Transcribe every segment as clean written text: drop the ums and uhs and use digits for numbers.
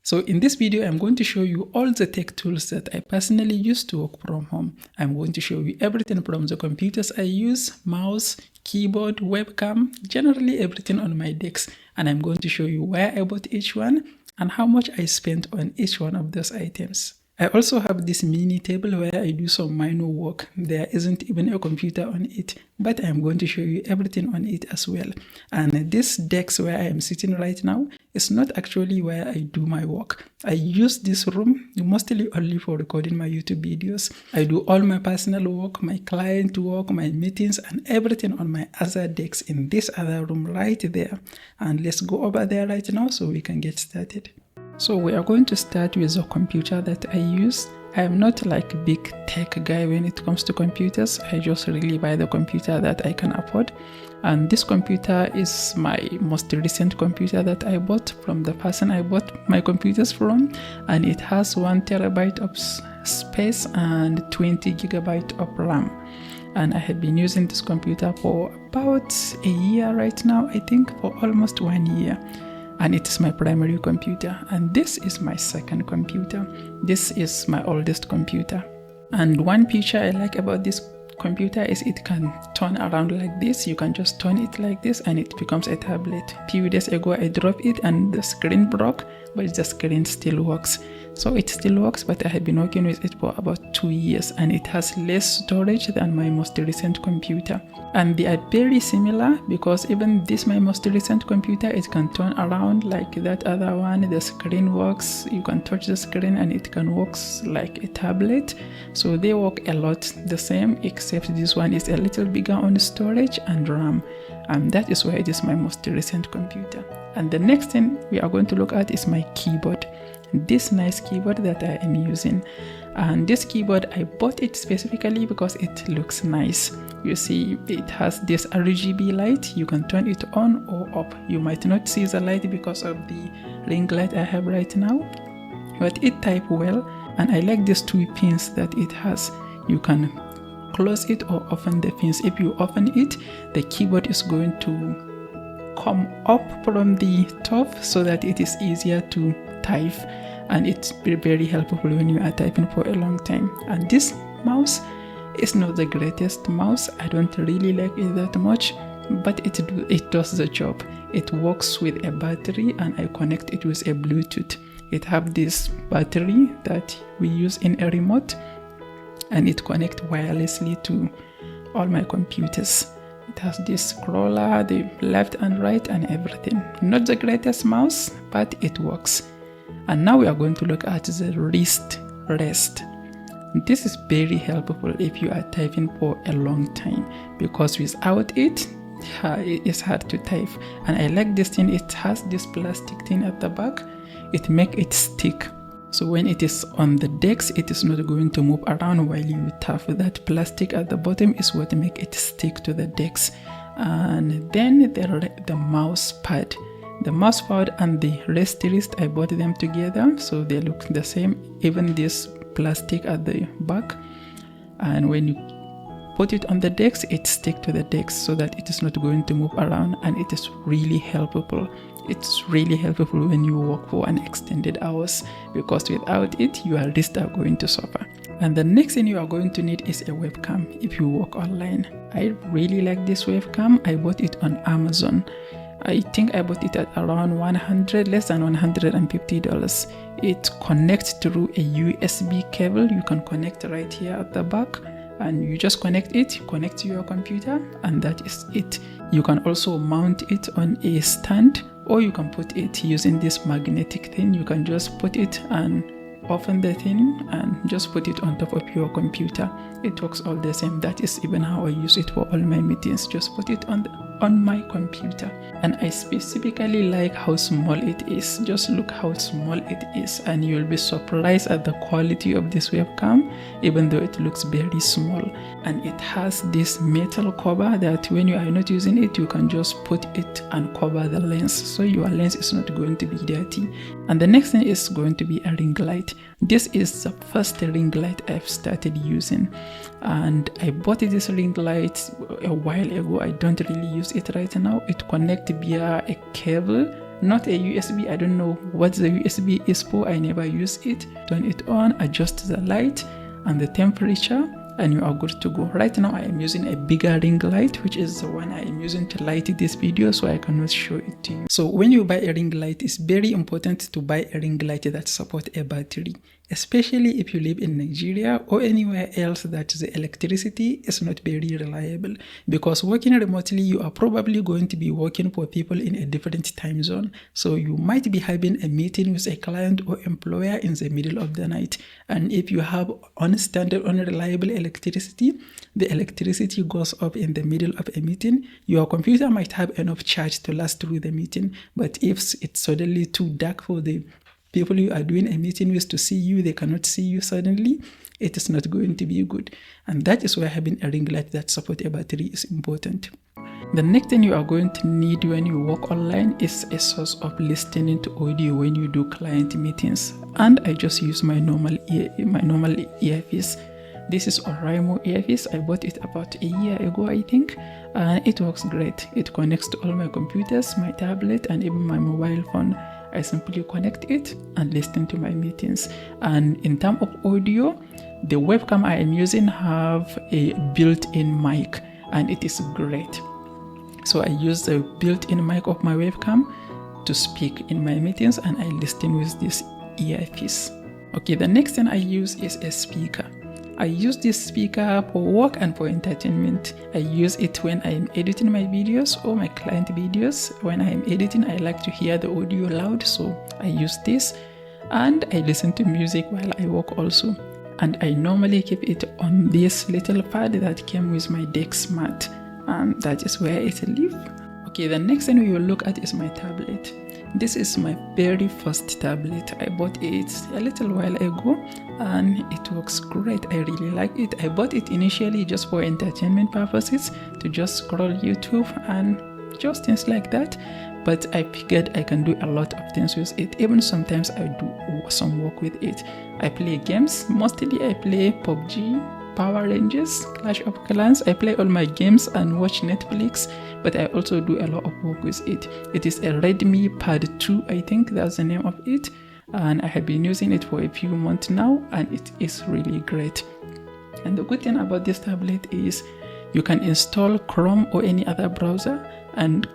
So in this video, I'm going to show you all the tech tools that I personally use to work from home. I'm going to show you everything from the computers I use, mouse, keyboard, webcam, generally everything on my desk. And I'm going to show you where I bought each one and how much I spent on each one of those items. I also have this mini table where I do some minor work. There isn't even a computer on it, but I'm going to show you everything on it as well. And this desk where I am sitting right now is not actually where I do my work. I use this room mostly only for recording my YouTube videos. I do all my personal work, my client work, my meetings, and everything on my other desks in this other room right there. And let's go over there right now so we can get started. So we are going to start with the computer that I use. I am not like a big tech guy when it comes to computers. I just really buy the computer that I can afford. And this computer is my most recent computer that I bought from the person I bought my computers from. And it has 1 terabyte of space and 20 gigabyte of RAM. And I have been using this computer for about a year right now, I think, for almost 1 year. And it is my primary computer, and this is my second computer. This is my oldest computer. And one feature I like about this computer is it can turn around like this. You can just turn it like this and it becomes a tablet. A few days ago I dropped it and the screen broke, but the screen still works. So it still works, but I have been working with it for about 2 years and it has less storage than my most recent computer. And they are very similar because even this, my most recent computer, it can turn around like that other one. The screen works, you can touch the screen and it can work like a tablet. So they work a lot the same, except this one is a little bigger on storage and RAM. And that is why it is my most recent computer. And the next thing we are going to look at is my keyboard. This nice keyboard that I am using. And this keyboard, I bought it specifically because it looks nice. You see, it has this RGB light. You can turn it on or off. You might not see the light because of the ring light I have right now, but it types well. And I like these 2 pins that it has. You can close it or open the pins. If you open it, the keyboard is going to come up from the top so that it is easier to type, and it's very helpful when you are typing for a long time. And this mouse is not the greatest mouse. I don't really like it that much, but it does the job. It works with a battery and I connect it with a Bluetooth. It have this battery that we use in a remote and it connects wirelessly to all my computers. It has this scroller, the left and right and everything. Not the greatest mouse, but it works. And now we are going to look at the wrist rest. This is very helpful if you are typing for a long time, because without it, it's hard to type. And I like this thing. It has this plastic thing at the back. It makes it stick. So when it is on the desk, it is not going to move around while you tap. That plastic at the bottom is what makes it stick to the desk. And then the mouse pad. The mouse pad and the wrist, I bought them together, so they look the same. Even this plastic at the back. And when you put it on the desk, it sticks to the desk so that it is not going to move around, and it is really helpful. It's really helpful when you work for an extended hours, because without it, your wrists are going to suffer. And the next thing you are going to need is a webcam if you work online. I really like this webcam. I bought it on Amazon. I think I bought it at around less than $150. It connects through a USB cable. You can connect right here at the back, and you just connect to your computer, and that is it. You can also mount it on a stand, or you can put it using this magnetic thing. You can just put it and open the thing and just put it on top of your computer. It works all the same. That is even how I use it for all my meetings. Just put it on my computer. And I specifically like how small it is. Just look how small it is, and you'll be surprised at the quality of this webcam, even though it looks very small. And it has this metal cover that when you are not using it, you can just put it and cover the lens, so your lens is not going to be dirty. And the next thing is going to be a ring light. This is the first ring light I've started using, and I bought this ring light a while ago. I don't really use it right now. It connects via a cable not a USB. I don't know what the USB is for. I never use it. Turn it on, adjust the light and the temperature, and you are good to go. Right now I am using a bigger ring light, which is the one I am using to light this video, so I cannot show it to you. So when you buy a ring light, it's very important to buy a ring light that supports a battery, especially if you live in Nigeria or anywhere else that the electricity is not very reliable. Because working remotely, you are probably going to be working for people in a different time zone. So you might be having a meeting with a client or employer in the middle of the night. And if you have unstandard, unreliable electricity, the electricity goes off in the middle of a meeting. Your computer might have enough charge to last through the meeting, but if it's suddenly too dark for the people you are doing a meeting with to see you, they cannot see you suddenly, it is not going to be good. And that is why having a ring light that supports a battery is important. The next thing you are going to need when you work online is a source of listening to audio when you do client meetings. And I just use my normal earpiece. This is Oraimo earpiece. I bought it about a year ago, I think, and it works great. It connects to all my computers, my tablet, and even my mobile phone. I simply connect it and listen to my meetings. And in terms of audio, the webcam I am using have a built-in mic, and it is great. So I use the built-in mic of my webcam to speak in my meetings, and I listen with this earpiece. Okay, the next thing I use is a speaker. I use this speaker for work and for entertainment. I use it when I am editing my videos or my client videos. When I am editing, I like to hear the audio loud, so I use this. And I listen to music while I work also. And I normally keep it on this little pad that came with my desk mat. And that is where it lives. Okay, the next thing we will look at is my tablet. This is my very first tablet. I bought it a little while ago and it works great. I really like it. I bought it initially just for entertainment purposes, to just scroll YouTube and just things like that. But I figured I can do a lot of things with it. Even sometimes I do some work with it. I play games. Mostly I play PUBG, Power Rangers, Clash of Clans. I play all my games and watch Netflix, but I also do a lot of work with it. It is a Redmi Pad 2, I think that's the name of it. And I have been using it for a few months now, and it is really great. And the good thing about this tablet is you can install Chrome or any other browser, and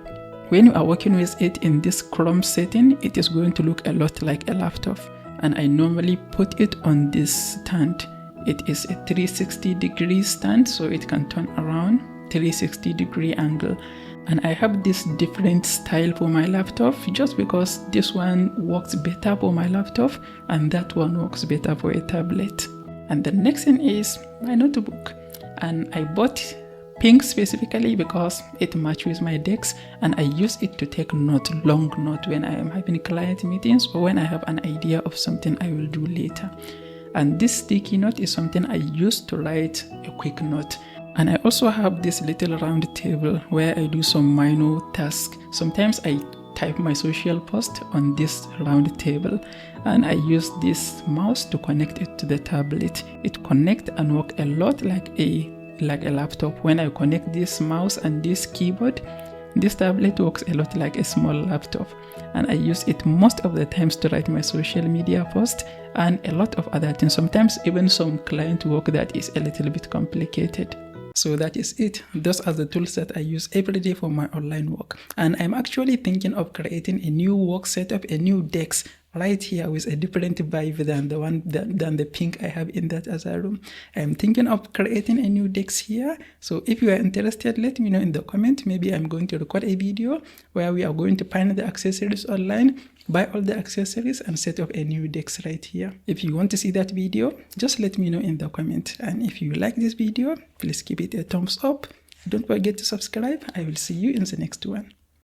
when you are working with it in this Chrome setting, it is going to look a lot like a laptop. And I normally put it on this stand. It is a 360-degree stand, so it can turn around 360-degree angle. And I have this different style for my laptop just because this one works better for my laptop and that one works better for a tablet. And the next thing is my notebook. And I bought pink specifically because it matches with my desk, and I use it to take long notes when I am having client meetings or when I have an idea of something I will do later. And this sticky note is something I use to write a quick note. And I also have this little round table where I do some minor tasks. Sometimes I type my social post on this round table, and I use this mouse to connect it to the tablet. It connects and works a lot like a laptop. When I connect this mouse and this keyboard, this tablet works a lot like a small laptop, and I use it most of the times to write my social media post and a lot of other things. Sometimes even some client work that is a little bit complicated. So that is it. Those are the tools that I use every day for my online work. And I'm actually thinking of creating a new work setup, a new desk right here with a different vibe than the pink I have in that other room. I'm thinking of creating a new desk here. So if you are interested, let me know in the comment. Maybe I'm going to record a video where we are going to find the accessories online, buy all the accessories, and set up a new desk right here. If you want to see that video, just let me know in the comment. And if you like this video, please give it a thumbs up. Don't forget to subscribe. I will see you in the next one.